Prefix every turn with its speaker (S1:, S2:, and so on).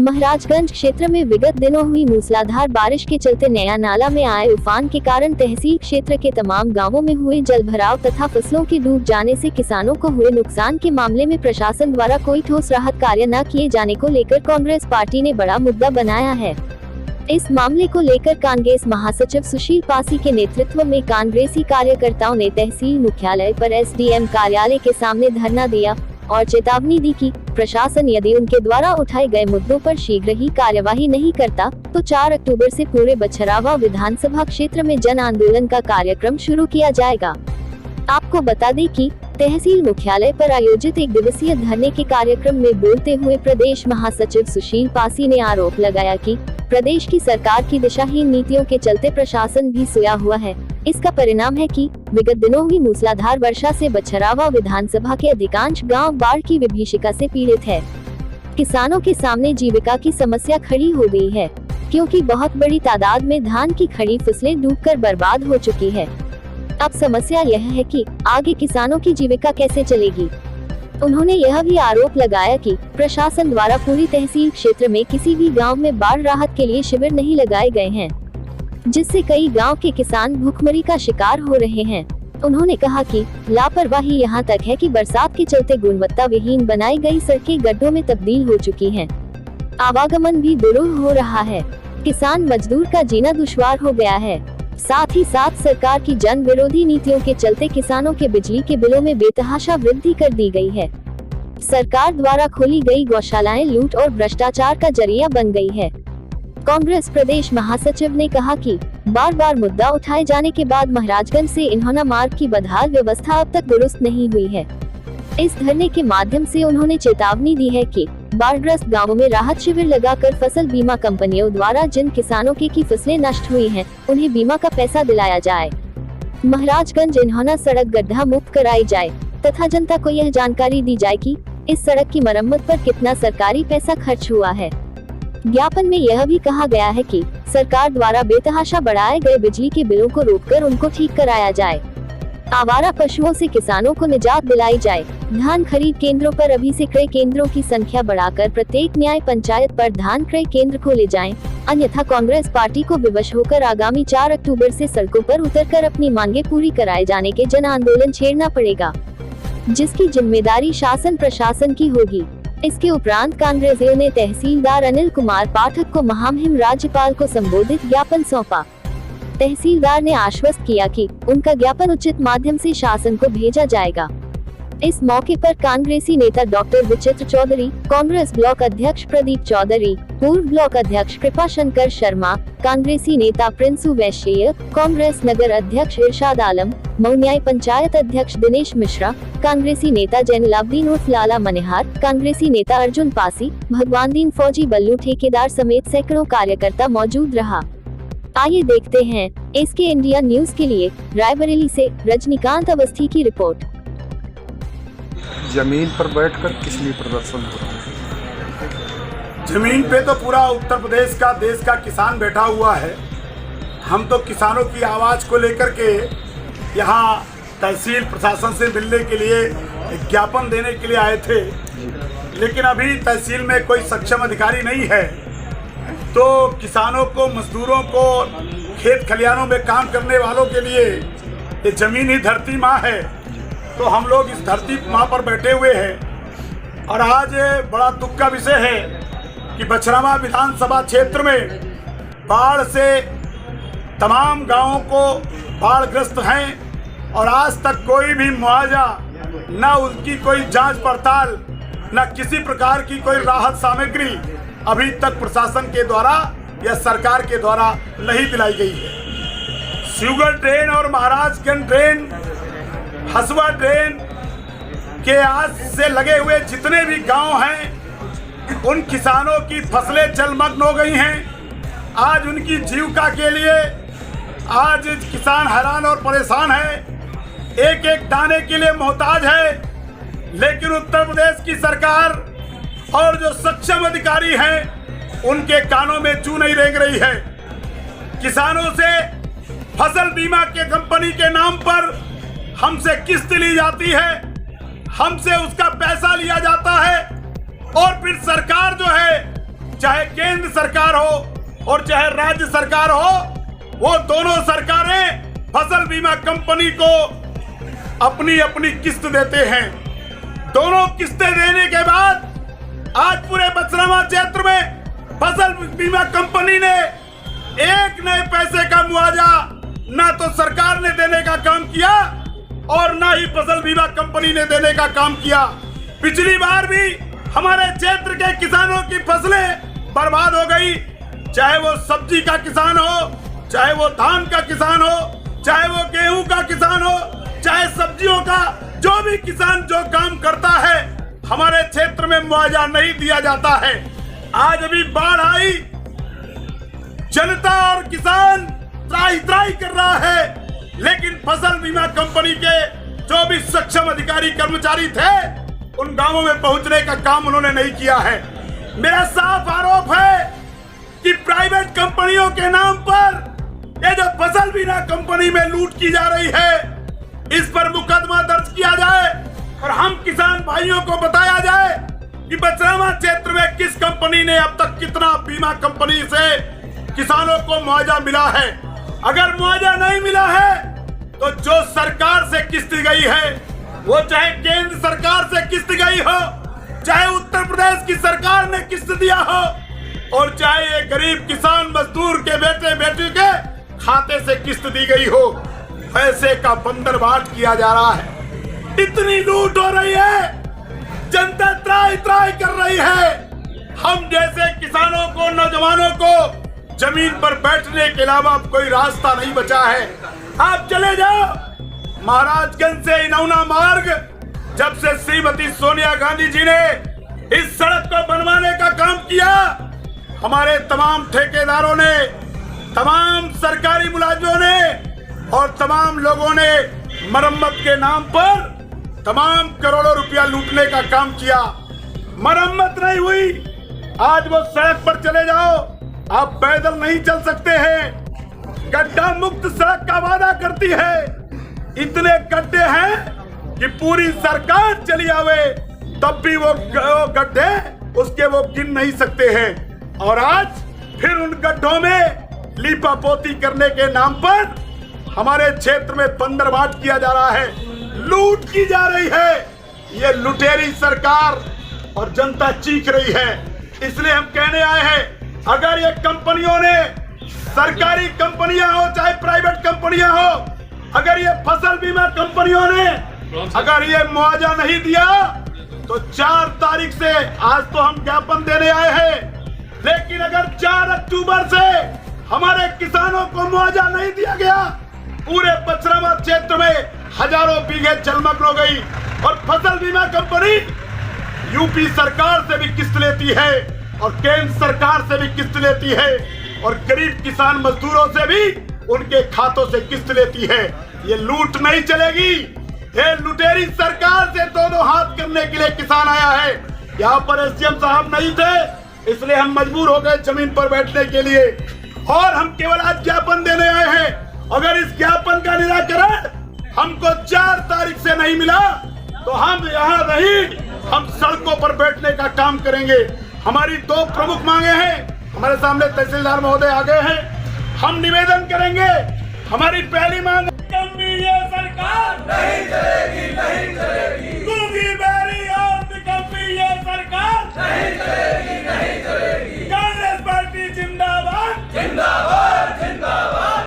S1: महाराजगंज क्षेत्र में विगत दिनों हुई मूसलाधार बारिश के चलते नया नाला में आए उफान के कारण तहसील क्षेत्र के तमाम गांवों में हुए जलभराव तथा फसलों के डूब जाने से किसानों को हुए नुकसान के मामले में प्रशासन द्वारा कोई ठोस राहत कार्य न किए जाने को लेकर कांग्रेस पार्टी ने बड़ा मुद्दा बनाया है। इस मामले को लेकर कांग्रेस महासचिव सुशील पासी के नेतृत्व में कांग्रेसी कार्यकर्ताओं ने तहसील मुख्यालय पर एसडीएम कार्यालय के सामने धरना दिया और चेतावनी दी कि प्रशासन यदि उनके द्वारा उठाए गए मुद्दों पर शीघ्र ही कार्यवाही नहीं करता तो 4 अक्टूबर से पूरे बछरावा विधानसभा क्षेत्र में जन आंदोलन का कार्यक्रम शुरू किया जाएगा। आपको बता दें कि तहसील मुख्यालय पर आयोजित 1 दिवसीय धरने के कार्यक्रम में बोलते हुए प्रदेश महासचिव सुशील पासी ने आरोप लगाया कि प्रदेश की सरकार की दिशाहीन नीतियों के चलते प्रशासन भी सोया हुआ है। इसका परिणाम है कि विगत दिनों हुई मूसलाधार वर्षा से बछरावा विधानसभा के अधिकांश गांव बाढ़ की विभीषिका से पीड़ित है। किसानों के सामने जीविका की समस्या खड़ी हो गई है, क्योंकि बहुत बड़ी तादाद में धान की खड़ी फसलें डूबकर बर्बाद हो चुकी है। अब समस्या यह है कि आगे किसानों की जीविका कैसे चलेगी। उन्होंने यह भी आरोप लगाया कि प्रशासन द्वारा पूरी तहसील क्षेत्र में किसी भी गांव में बाढ़ राहत के लिए शिविर नहीं लगाए गए हैं, जिससे कई गांव के किसान भूखमरी का शिकार हो रहे हैं। उन्होंने कहा कि लापरवाही यहां तक है कि बरसात के चलते गुणवत्ता विहीन बनाई गई सड़कें गड्ढों में तब्दील हो चुकी हैं। आवागमन भी दुरूह हो रहा है। किसान मजदूर का जीना दुश्वार हो गया है। साथ ही साथ सरकार की जन विरोधी नीतियों के चलते किसानों के बिजली के बिलों में बेतहाशा वृद्धि कर दी गई है। सरकार द्वारा खोली गई गौशालाएं लूट और भ्रष्टाचार का जरिया बन गई है। कांग्रेस प्रदेश महासचिव ने कहा कि बार बार मुद्दा उठाए जाने के बाद महाराजगंज से इन्होंना मार्ग की बदहाल व्यवस्था अब तक दुरुस्त नहीं हुई है। इस धरने के माध्यम से उन्होंने चेतावनी दी है कि बाढ़ग्रस्त गांवों में राहत शिविर लगाकर फसल बीमा कंपनियों द्वारा जिन किसानों की फसलें नष्ट हुई हैं, उन्हें बीमा का पैसा दिलाया जाए। महाराजगंज इन्होना सड़क गड्ढा मुक्त कराई जाए तथा जनता को यह जानकारी दी जाए कि इस सड़क की मरम्मत पर कितना सरकारी पैसा खर्च हुआ है। ज्ञापन में यह भी कहा गया है कि सरकार द्वारा बेतहाशा बढ़ाए गए बिजली के बिलों को रोककर उनको ठीक कराया जाए। आवारा पशुओं से किसानों को निजात दिलाई जाए। धान खरीद केंद्रों पर अभी से क्रय केंद्रों की संख्या बढ़ाकर प्रत्येक न्याय पंचायत पर धान क्रय केंद्र खोले जाएं। अन्यथा कांग्रेस पार्टी को विवश होकर आगामी 4 अक्टूबर से सड़कों पर उतरकर अपनी मांगे पूरी कराए जाने के जन आंदोलन छेड़ना पड़ेगा, जिसकी जिम्मेदारी शासन प्रशासन की होगी। इसके उपरांत कांग्रेसियों ने तहसीलदार अनिल कुमार पाठक को महामहिम राज्यपाल को संबोधित ज्ञापन सौंपा। तहसीलदार ने आश्वस्त किया कि उनका ज्ञापन उचित माध्यम से शासन को भेजा जाएगा। इस मौके पर कांग्रेसी नेता डॉक्टर विचित्र चौधरी, कांग्रेस ब्लॉक अध्यक्ष प्रदीप चौधरी, पूर्व ब्लॉक अध्यक्ष कृपा शंकर शर्मा, कांग्रेसी नेता प्रिंसू वैश्य, कांग्रेस नगर अध्यक्ष इरशाद आलम, मऊ पंचायत अध्यक्ष दिनेश मिश्रा, कांग्रेसी नेता जैनुलाब्दीन उर्फ लाला मनिहार, कांग्रेसी नेता अर्जुन पासी, भगवानदीन फौजी, बल्लू ठेकेदार समेत सैकड़ों कार्यकर्ता मौजूद रहा। आइए देखते हैं एसके इंडिया न्यूज के लिए रायबरेली से रजनीकांत अवस्थी की रिपोर्ट।
S2: जमीन पर बैठकर किस लिए प्रदर्शन हो रहा है?
S3: जमीन पे तो पूरा उत्तर प्रदेश का, देश का किसान बैठा हुआ है। हम तो किसानों की आवाज़ को लेकर के यहाँ तहसील प्रशासन से मिलने के लिए, एक ज्ञापन देने के लिए आए थे, लेकिन अभी तहसील में कोई सक्षम अधिकारी नहीं है। तो किसानों को, मजदूरों को, खेत खलिहानों में काम करने वालों के लिए ये ज़मीन ही धरती माँ है। तो हम लोग इस धरती माँ पर बैठे हुए हैं और आज बड़ा दुख का विषय है कि बछरावा विधानसभा क्षेत्र में बाढ़ से तमाम गांवों को बाढ़ग्रस्त हैं और आज तक कोई भी मुआवजा, न उनकी कोई जांच पड़ताल, न किसी प्रकार की कोई राहत सामग्री अभी तक प्रशासन के द्वारा या सरकार के द्वारा नहीं दिलाई गई है। शुगर ड्रेन और महाराजगंज ड्रेन, हसुआ ड्रेन के आज से लगे हुए जितने भी गांव हैं, उन किसानों की फसलें जलमग्न हो गई हैं। आज उनकी जीविका के लिए आज किसान हैरान और परेशान है, एक एक दाने के लिए मोहताज है। लेकिन उत्तर प्रदेश की सरकार और जो सक्षम अधिकारी हैं, उनके कानों में जू नहीं रेंग रही है। किसानों से फसल बीमा के कंपनी के नाम पर हमसे किस्त ली जाती है, हमसे उसका पैसा लिया जाता है और फिर सरकार जो है चाहे केंद्र सरकार हो और चाहे राज्य सरकार हो, वो दोनों सरकारें फसल बीमा कंपनी को अपनी अपनी किस्त देते हैं। दोनों किस्तें देने के बाद आज पूरे बछरावा क्षेत्र में फसल बीमा कंपनी ने एक नए पैसे का मुआवजा ना तो सरकार ने देने का काम किया और ना ही फसल बीमा कंपनी ने देने का काम किया। पिछली बार भी हमारे क्षेत्र के किसानों की फसलें बर्बाद हो गई, चाहे वो सब्जी का किसान हो, चाहे वो धान का किसान हो, चाहे वो गेहूं का किसान हो, चाहे सब्जियों का, जो भी किसान जो काम करता है हमारे क्षेत्र में मुआवजा नहीं दिया जाता है। आज अभी बाढ़ आई, जनता और किसान त्राही त्राही कर रहा है, लेकिन फसल बीमा कंपनी के जो भी सक्षम अधिकारी कर्मचारी थे उन गांवों में पहुंचने का काम उन्होंने नहीं किया है। मेरा साफ आरोप है कि प्राइवेट कंपनियों के नाम पर ये जो फसल बीमा कंपनी में लूट की जा रही है, इस पर मुकदमा दर्ज किया जाए और हम किसान भाइयों को बताया जाए कि बछरावा क्षेत्र में किस कंपनी ने अब तक कितना बीमा कंपनी से किसानों को मुआवजा मिला है। अगर मुआवजा नहीं मिला है तो जो सरकार से किस्त गई है, वो चाहे केंद्र सरकार से किस्त गई हो, चाहे उत्तर प्रदेश की सरकार ने किस्त दिया हो, और चाहे ये गरीब किसान मजदूर के बेटे बेटी के खाते से किस्त दी गई हो, पैसे का बंदरबाट किया जा रहा है। इतनी लूट हो रही है, जनता त्राही त्राही कर रही है। हम जैसे किसानों को, नौजवानों को जमीन पर बैठने के अलावा कोई रास्ता नहीं बचा है। आप चले जाओ महाराजगंज से इनौना मार्ग, जब से श्रीमती सोनिया गांधी जी ने इस सड़क को बनवाने का काम किया, हमारे तमाम ठेकेदारों ने, तमाम सरकारी मुलाजिमों ने और तमाम लोगों ने मरम्मत के नाम पर तमाम करोड़ों रुपया लूटने का काम किया। मरम्मत नहीं हुई। आज वो सड़क पर चले जाओ, आप पैदल नहीं चल सकते हैं। गड्ढा मुक्त सड़क का वादा करती है, इतने गड्ढे हैं कि पूरी सरकार चली आवे तब भी वो गड्ढे उसके वो गिन नहीं सकते हैं। और आज फिर उन गड्ढों में लीपापोती करने के नाम पर हमारे क्षेत्र में बंदरबाट किया जा रहा है, लूट की जा रही है। ये लुटेरी सरकार और जनता चीख रही है। इसलिए हम कहने आए हैं, अगर ये कंपनियों ने, सरकारी कंपनियां हो चाहे प्राइवेट कंपनियां हो, अगर ये फसल बीमा कंपनियों ने अगर ये मुआवजा नहीं दिया तो 4 तारीख से, आज तो हम ज्ञापन देने आए हैं, लेकिन अगर 4 अक्टूबर से हमारे किसानों को मुआवजा नहीं दिया गया, पूरे बछरावा क्षेत्र में हजारों बीघे जलमग्न हो गई। और फसल बीमा कंपनी यूपी सरकार से भी किस्त लेती है और केंद्र सरकार से भी किस्त लेती है और गरीब किसान मजदूरों से भी उनके खातों से किस्त लेती है। ये लूट नहीं चलेगी। ये लुटेरी सरकार से दो हाथ करने के लिए किसान आया है। यहाँ पर एसडीएम साहब नहीं थे, इसलिए हम मजबूर हो गए जमीन पर बैठने के लिए, और हम केवल आज ज्ञापन देने आए हैं। अगर इस ज्ञापन का निराकरण हमको 4 तारीख से नहीं मिला तो हम यहाँ नहीं, हम सड़कों पर बैठने का काम करेंगे। हमारी 2 प्रमुख मांगे हैं, हमारे सामने तहसीलदार महोदय आ गए हैं। हम निवेदन करेंगे, हमारी पहली मांग